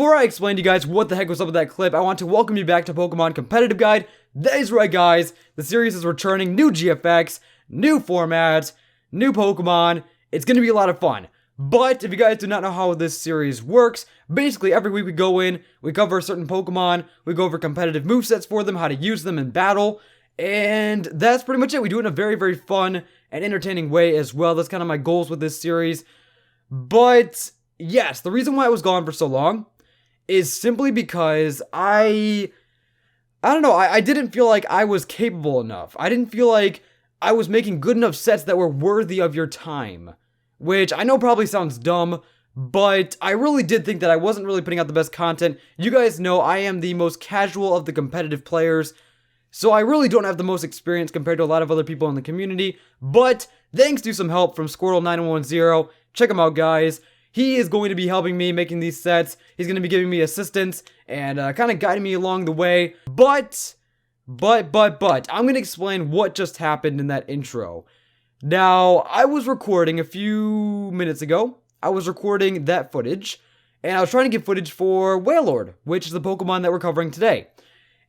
before I explain to you guys what the heck was up with that clip, I want to welcome you back to Pokemon Competitive Guide. That is right, guys. The series is returning, new GFX, new formats, new Pokemon. It's going to be a lot of fun. But if you guys do not know how this series works, basically every week we go in, we cover a certain Pokemon, we go over competitive movesets for them, how to use them in battle, and that's pretty much it. We do it in a very, very fun and entertaining way as well. That's kind of my goals with this series. But yes, the reason why I was gone for so long is simply because I don't know, I didn't feel like I was capable enough. I didn't feel like I was making good enough sets that were worthy of your time. Which I know probably sounds dumb, but I really did think that I wasn't really putting out the best content. You guys know I am the most casual of the competitive players, so I really don't have the most experience compared to a lot of other people in the community. But thanks to some help from Squirtle9110, check him out, guys. He is going to be helping me making these sets. He's going to be giving me assistance and kind of guiding me along the way. But, I'm going to explain what just happened in that intro. Now, I was recording a few minutes ago. I was recording that footage, and I was trying to get footage for Wailord, which is the Pokemon that we're covering today.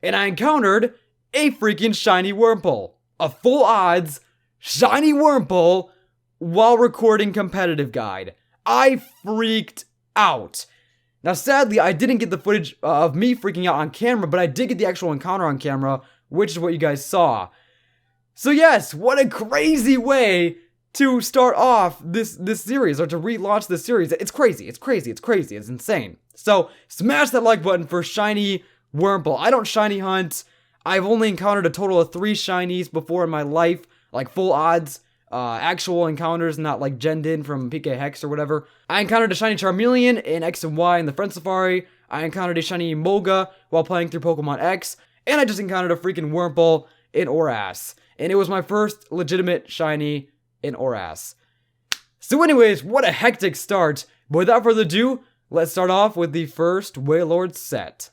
And I encountered a freaking shiny wurmple. A full odds shiny wurmple while recording Competitive Guide. I freaked out. Now, sadly, I didn't get the footage of me freaking out on camera, but I did get the actual encounter on camera, which is what you guys saw. So yes, what a crazy way to start off this series, or to relaunch this series. It's crazy, it's insane. So, smash that like button for shiny wurmple. I don't shiny hunt. I've only encountered a total of 3 shinies before in my life, like full odds, actual encounters, not like genned in from PK Hex or whatever. I encountered a shiny Charmeleon in X and Y in the Friend Safari. I encountered a shiny Moga while playing through Pokemon X, and I just encountered a freaking wurmple in ORAS. And it was my first legitimate shiny in ORAS. So anyways, what a hectic start. But without further ado, let's start off with the first Wailord set.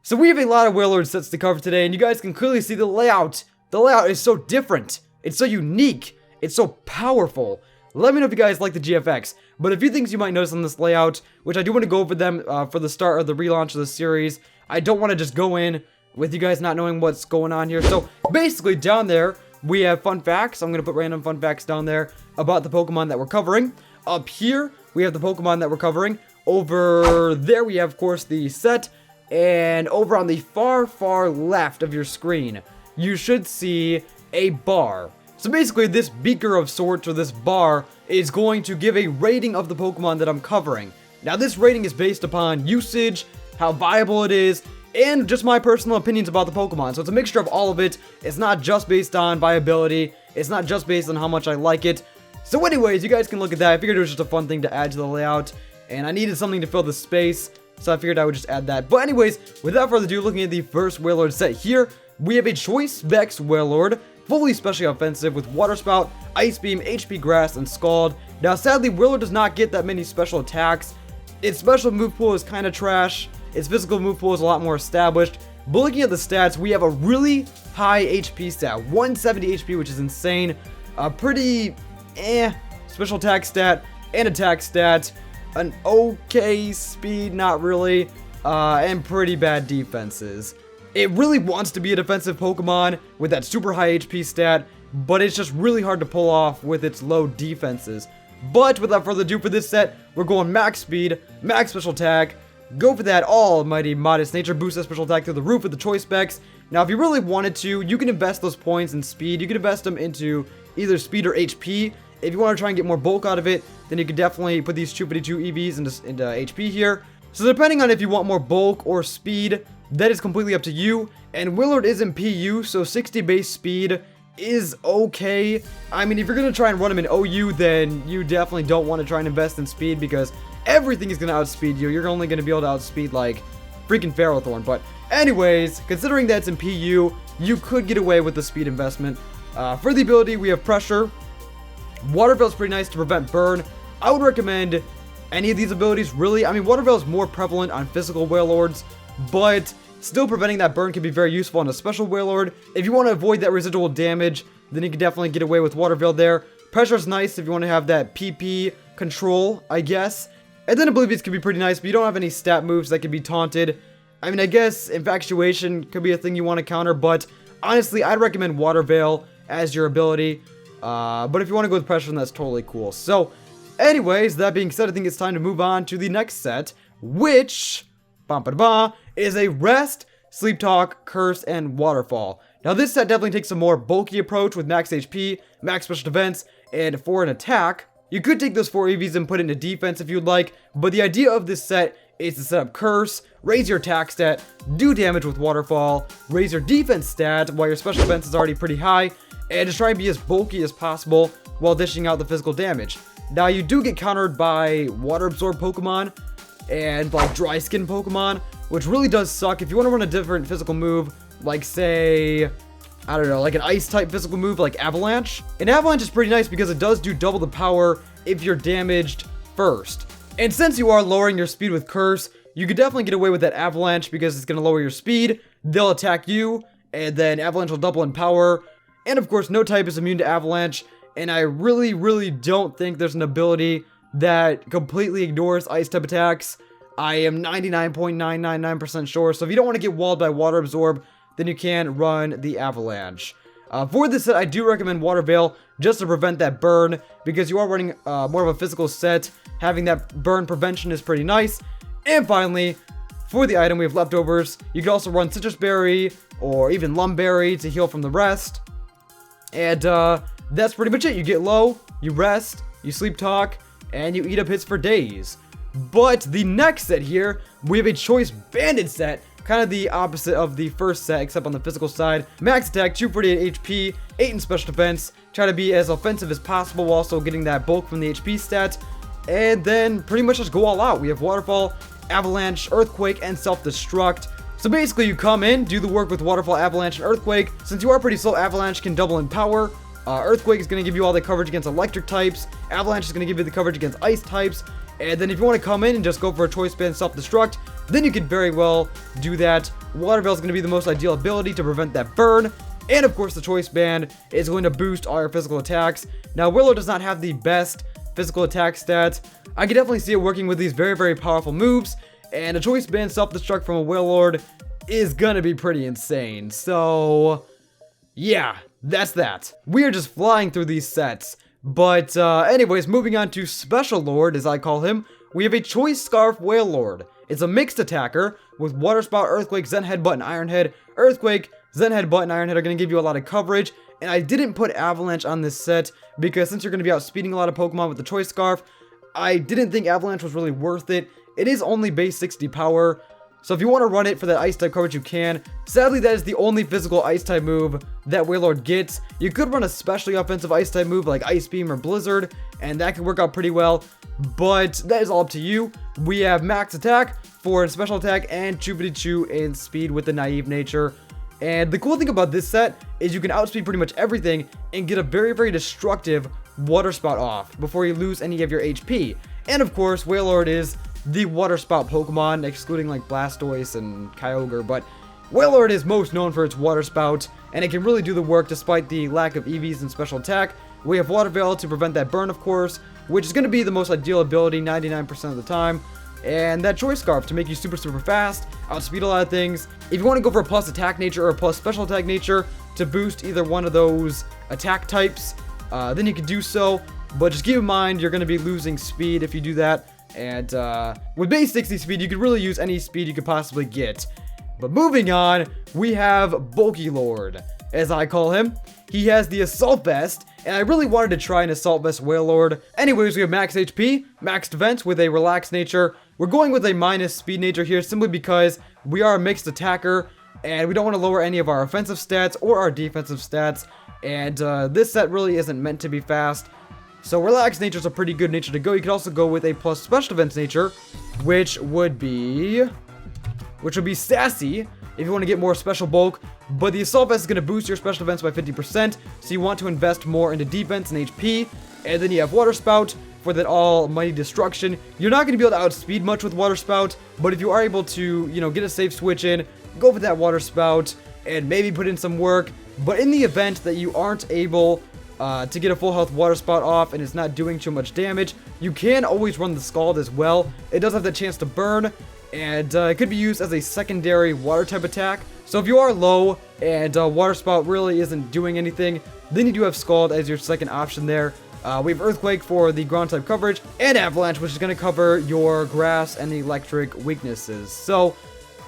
So we have a lot of Wailord sets to cover today, and you guys can clearly see the layout. The layout is so different. It's so unique. It's so powerful. Let me know if you guys like the GFX. But a few things you might notice on this layout, which I do want to go over them for the start of the relaunch of the series. I don't want to just go in with you guys not knowing what's going on here. So basically down there, we have fun facts. I'm going to put random fun facts down there about the Pokemon that we're covering. Up here, we have the Pokemon that we're covering. Over there, we have, of course, the set. And over on the far, far left of your screen, you should see a bar. So basically, this beaker of sorts, or this bar, is going to give a rating of the Pokemon that I'm covering. Now, this rating is based upon usage, how viable it is, and just my personal opinions about the Pokemon. So it's a mixture of all of it. It's not just based on viability. It's not just based on how much I like it. So anyways, you guys can look at that. I figured it was just a fun thing to add to the layout, and I needed something to fill the space, so I figured I would just add that. But anyways, without further ado, looking at the first Wailord set here, we have a Choice Specs Wailord, fully specially offensive with Water Spout, Ice Beam, HP Grass, and Scald. Now sadly, Wailord does not get that many special attacks. Its special move pool is kind of trash. Its physical move pool is a lot more established. But looking at the stats, we have a really high HP stat, 170 HP, which is insane. A pretty special attack stat and attack stat. An okay speed, not really. And pretty bad defenses. It really wants to be a defensive Pokemon with that super high HP stat, but it's just really hard to pull off with its low defenses. But without further ado, for this set, we're going max speed, max special attack. Go for that almighty modest nature, boost that special attack through the roof with the choice specs. Now, if you really wanted to, you can invest those points in speed. You can invest them into either speed or HP. If you want to try and get more bulk out of it, then you can definitely put these 252 EVs into HP here. So depending on if you want more bulk or speed, that is completely up to you. And Wailord is in PU, so 60 base speed is okay. I mean, if you're going to try and run him in OU, then you definitely don't want to try and invest in speed, because everything is going to outspeed you. You're only going to be able to outspeed, like, freaking Ferrothorn. But anyways, considering that's in PU, you could get away with the speed investment. For the ability, we have Pressure. Water Veil is pretty nice to prevent burn. I would recommend any of these abilities, really. I mean, Water Veil is more prevalent on physical Wailords, but still preventing that burn can be very useful on a special Wailord. If you want to avoid that residual damage, then you can definitely get away with Water Veil there. Pressure is nice if you want to have that PP control, I guess. And then Oblivious could be pretty nice, but you don't have any stat moves that can be taunted. I mean, I guess Infatuation could be a thing you want to counter, but honestly, I'd recommend Water Veil as your ability. But if you want to go with Pressure, then that's totally cool. So, anyways, that being said, I think it's time to move on to the next set, which is a Rest, Sleep Talk, Curse, and Waterfall. Now, this set definitely takes a more bulky approach with max HP, max special defense, and for an attack. You could take those 4 EVs and put it into defense if you'd like, but the idea of this set is to set up Curse, raise your attack stat, do damage with Waterfall, raise your defense stat while your special defense is already pretty high, and just try and be as bulky as possible while dishing out the physical damage. Now, you do get countered by Water Absorb Pokemon and like Dry Skin Pokemon, which really does suck. If you want to run a different physical move, like say, I don't know, like an ice type physical move like Avalanche. And Avalanche is pretty nice because it does do double the power if you're damaged first. And since you are lowering your speed with Curse, you could definitely get away with that Avalanche because it's going to lower your speed, they'll attack you, and then Avalanche will double in power. And of course, no type is immune to Avalanche, and I really don't think there's an ability that completely ignores ice type attacks. I am 99.999% sure, so if you don't want to get walled by Water Absorb, then you can run the Avalanche. For this set, I do recommend Water Veil just to prevent that burn, because you are running more of a physical set. Having that burn prevention is pretty nice. And finally, for the item, we have Leftovers. You can also run Citrus Berry or even Lumberry to heal from the rest. And that's pretty much it. You get low, you rest, you sleep talk, and you eat up hits for days. But the next set here, we have a Choice Banded set. Kind of the opposite of the first set, except on the physical side. Max attack, 248 HP, 8 in special defense. Try to be as offensive as possible while also getting that bulk from the HP stat. And then pretty much just go all out. We have Waterfall, Avalanche, Earthquake, and Self-Destruct. So basically you come in, do the work with Waterfall, Avalanche, and Earthquake. Since you are pretty slow, Avalanche can double in power. Earthquake is going to give you all the coverage against electric types. Avalanche is going to give you the coverage against ice types. And then if you want to come in and just go for a Choice Band Self-Destruct, then you could very well do that. Water Veil is going to be the most ideal ability to prevent that burn. And of course, the Choice Band is going to boost all your physical attacks. Now, Wailord does not have the best physical attack stats. I can definitely see it working with these very powerful moves. And a Choice Band Self-Destruct from a Wailord is going to be pretty insane. So, yeah, that's that. We are just flying through these sets. But anyways, moving on to Special Lord, as I call him, we have a Choice Scarf Wailord. It's a mixed attacker with Water Spout, Earthquake, Zen Headbutt, and Iron Head. Earthquake, Zen Headbutt, and Iron Head are going to give you a lot of coverage. And I didn't put Avalanche on this set because since you're going to be outspeeding a lot of Pokemon with the Choice Scarf, I didn't think Avalanche was really worth it. It is only base 60 power. So if you want to run it for that ice type coverage, you can. Sadly, that is the only physical ice type move that Wailord gets. You could run a specially offensive ice type move like Ice Beam or Blizzard, and that could work out pretty well. But that is all up to you. We have max attack, 4 in special attack, and Chupity in speed with the naive nature. And the cool thing about this set is you can outspeed pretty much everything and get a very destructive Water Spout off before you lose any of your HP. And of course, Wailord is the Water Spout Pokemon, excluding like Blastoise and Kyogre, but Wailord is most known for its Water Spout, and it can really do the work despite the lack of EVs and special attack. We have Water Veil to prevent that burn, of course, which is going to be the most ideal ability 99% of the time. And that Choice Scarf to make you super fast, outspeed a lot of things. If you want to go for a plus attack nature or a plus special attack nature to boost either one of those attack types, then you can do so. But just keep in mind, you're going to be losing speed if you do that. And with base 60 speed, you could really use any speed you could possibly get. But moving on, we have Bulky Lord, as I call him. He has the Assault Vest, and I really wanted to try an Assault Vest Wailord. Anyways, we have max HP, max defense with a relaxed nature. We're going with a minus speed nature here simply because we are a mixed attacker, and we don't want to lower any of our offensive stats or our defensive stats. And this set really isn't meant to be fast. So relaxed nature is a pretty good nature to go. You could also go with a plus special defense nature, which would be Sassy if you want to get more special bulk. But the Assault Vest is going to boost your special defense by 50%, so you want to invest more into defense and HP. And then you have Water Spout for that almighty destruction. You're not going to be able to outspeed much with Water Spout, but if you are able to, get a safe switch in, go for that Water Spout and maybe put in some work. But in the event that you aren't able to get a full health water spout off and it's not doing too much damage, you can always run the Scald as well. It does have the chance to burn, and it could be used as a secondary water type attack. So if you are low and water spout really isn't doing anything, then you do have Scald as your second option there. We have Earthquake for the ground type coverage, and Avalanche, which is going to cover your grass and electric weaknesses. So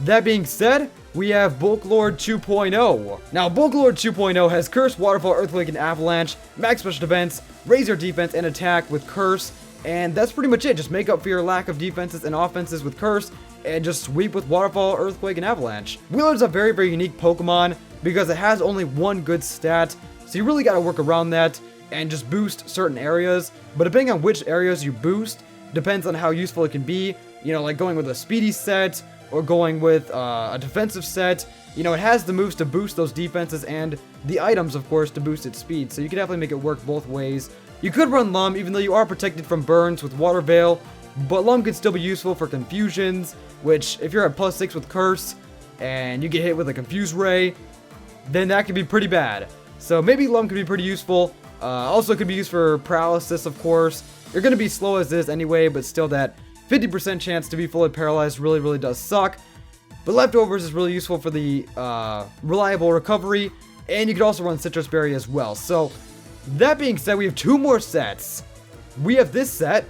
that being said, we have Wailord 2.0. Now, Wailord 2.0 has Curse, Waterfall, Earthquake, and Avalanche, max special defense, raise your defense and attack with Curse, and that's pretty much it. Just make up for your lack of defenses and offenses with Curse, and just sweep with Waterfall, Earthquake, and Avalanche. Wailord's a very, very unique Pokemon because it has only one good stat, so you really got to work around that and just boost certain areas. But depending on which areas you boost, depends on how useful it can be. You know, like going with a speedy set, or going with a defensive set. You know, it has the moves to boost those defenses and the items, of course, to boost its speed. So you can definitely make it work both ways. You could run Lum, even though you are protected from burns with Water Veil. But Lum could still be useful for confusions, which if you're at +6 with Curse, and you get hit with a Confuse Ray, then that could be pretty bad. So maybe Lum could be pretty useful. Also could be used for Paralysis, of course. You're going to be slow as is anyway, but still that 50% chance to be fully paralyzed really, really does suck. But Leftovers is really useful for the reliable recovery, and you could also run Citrus Berry as well. So, that being said, we have two more sets. We have this set,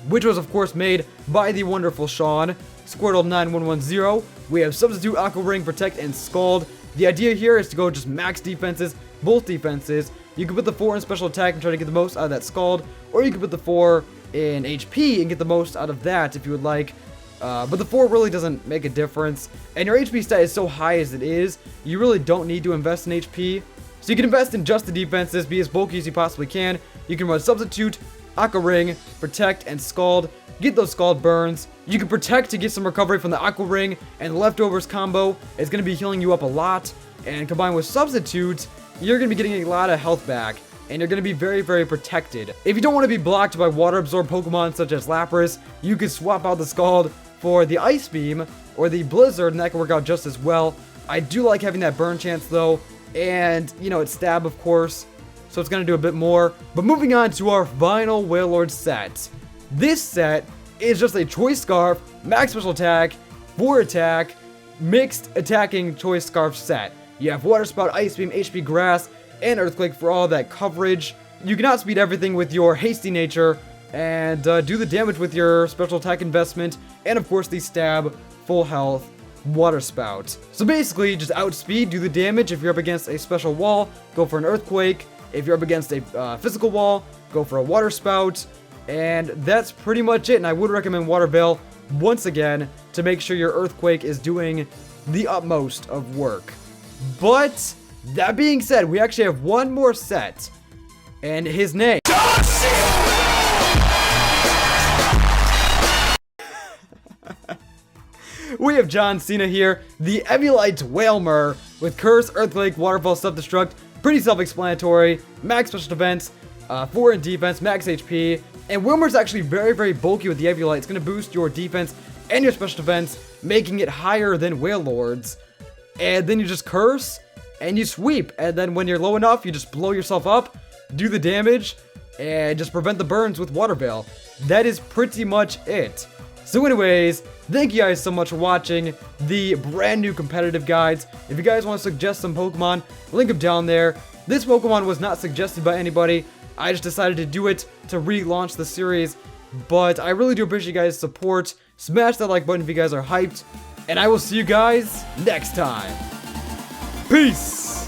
which was of course made by the wonderful Sean, Squirtle9110. We have Substitute, Aqua Ring, Protect, and Scald. The idea here is to go just max defenses, both defenses. You can put the 4 in special attack and try to get the most out of that Scald, or you can put the 4 in HP and get the most out of that if you would like. But the 4 really doesn't make a difference, and your HP stat is so high as it is, you really don't need to invest in HP. So you can invest in just the defenses, be as bulky as you possibly can. You can run Substitute, Aqua Ring, Protect, and Scald. Get those Scald burns. You can Protect to get some recovery from the Aqua Ring, and the Leftovers combo is going to be healing you up a lot. And combined with Substitute, you're going to be getting a lot of health back, and you're going to be very, very protected. If you don't want to be blocked by water absorb Pokemon such as Lapras, you can swap out the Scald for the Ice Beam or the Blizzard, and that can work out just as well. I do like having that burn chance though, and you know, it's Stab of course, so it's going to do a bit more. But moving on to our final Wailord set. This set is just a Choice Scarf, max special attack, 4 attack, mixed attacking Choice Scarf set. You have Water Spout, Ice Beam, HP Grass, and Earthquake for all that coverage. You can outspeed everything with your hasty nature, and do the damage with your special attack investment, and of course the Stab, full health, Water Spout. So basically, just outspeed, do the damage. If you're up against a special wall, go for an Earthquake. If you're up against a physical wall, go for a Water Spout. And that's pretty much it, and I would recommend Water Veil, once again, to make sure your Earthquake is doing the utmost of work. But, that being said, we actually have one more set, and his name... We have John Cena here, the Eviolite Wailmer, with Curse, Earthquake, Waterfall, Self-Destruct, pretty self-explanatory, max special defense, 4 in defense, max HP, and Wailmer's actually very, very bulky with the Eviolite. It's going to boost your defense and your special defense, making it higher than Wailord's. And then you just Curse, and you sweep, and then when you're low enough, you just blow yourself up, do the damage, and just prevent the burns with Water Veil. That is pretty much it. So anyways, thank you guys so much for watching the brand new competitive guides. If you guys want to suggest some Pokemon, link them down there. This Pokemon was not suggested by anybody. I just decided to do it to relaunch the series. But I really do appreciate you guys' support. Smash that like button if you guys are hyped. And I will see you guys next time. Peace!